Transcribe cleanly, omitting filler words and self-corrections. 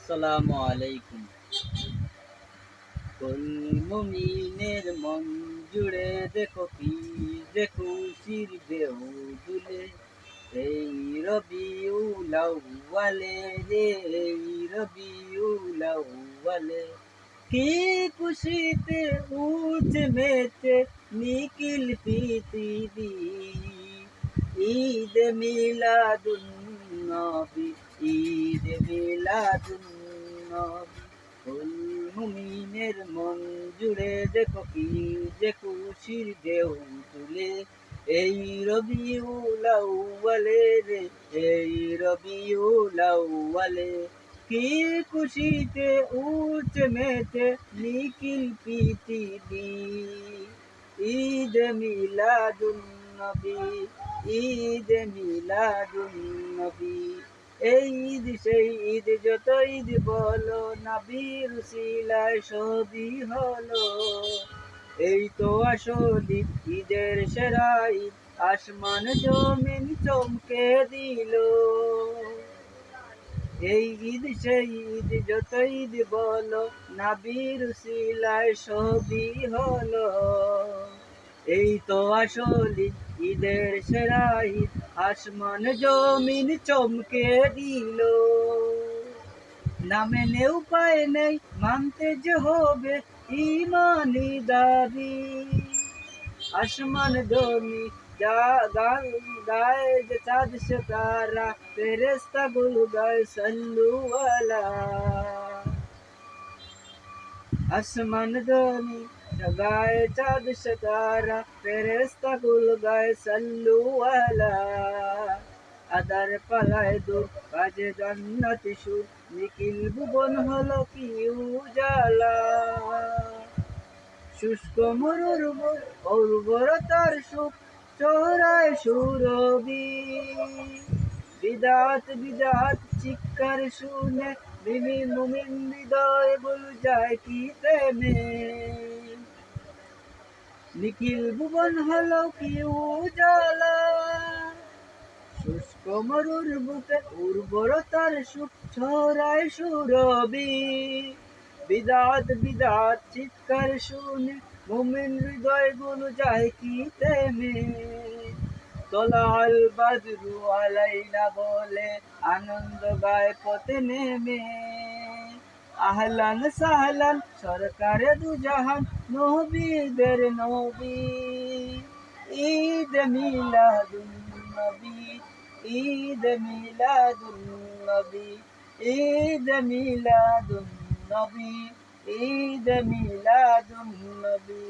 আসসালামু আলাইকুম। কুল মুমিনের মন জুড়ে দেখো কি যে খুশির ঢেউ দুলে। এই রবিউল আউয়ালে রে, এই রবিউল আউয়ালে কি খুশিতে উঠ মেতে নিখিল পৃথিবী। ঈদ মিলাদুন নবী, ঈদ মিলাদুন নবী। কুল মুমিনের মন জুড়ে দেখো কি যে খুশির ঢেউ তুলে। এই রবিউল আউয়ালে রে, এই রবিউল আউয়ালে কি খুশিতে উঠ মেতে নিখিল পৃথিবী। ঈদ মিলাদুন নবী, ঈদ মিলাদুন নবী। এই ঈদ সেই ঈদ, যত ঈদ বলো নবীর উসিলায় সবই হলো। এই তো আসল ঈদ, ঈদের সেরা ঈদ, আসমান জমিন চমকে দিল। এই ঈদ সেই ঈদ, যত ঈদ বলো নবীর উসিলায় সবই হলো। এই তো আসল ঈদ, ঈদের সেরা ঈদ, আসমান জমিন চমকে দিল। না মেনে উপায় নেই, মানতে যে হবে ইমানি দাবি। আসমান জমি যা গান গায়ে যে চাঁদ সে তারা, ফেরেশতা গুল গায়ে সাল্লু আলা। আসমান জমি গায়ে চাঁদ সে তারা, ফেরেশতা গুল গায়ে সাল্লু আলা। আদার পালায় দূর কাজে জান্নাতি সুর, নিখিল ভুবন হলো কি উজালা। শুষ্ক মরুর উর্বরতার সুখ চোরায় সুরবি। বিদাত বিদাত চিৎকার শুনে মিমি মুমিন হৃদয় গুল যায় কি প্রেমে। নিখিল ভুবন হলো কি উজালা। শুষ্ক মরুর বুকে উর্বরতার সুখ ছড়ায় সুরবি। বিদাত বিদাত চিৎকার শুনে মুমিন হৃদয় গুলো যায় কি থেমে। তলাল বাদরু আলাইনা বলে আনন্দ গায় পথে নেমে। আহলান সাহলান সরকারে দু জাহান, নবীদের নবী। ঈদ মিলাদুন নবী, ঈদ মিলাদুন নবী, ঈদ মিলাদুন নবী, ঈদ মিলাদুন নবী।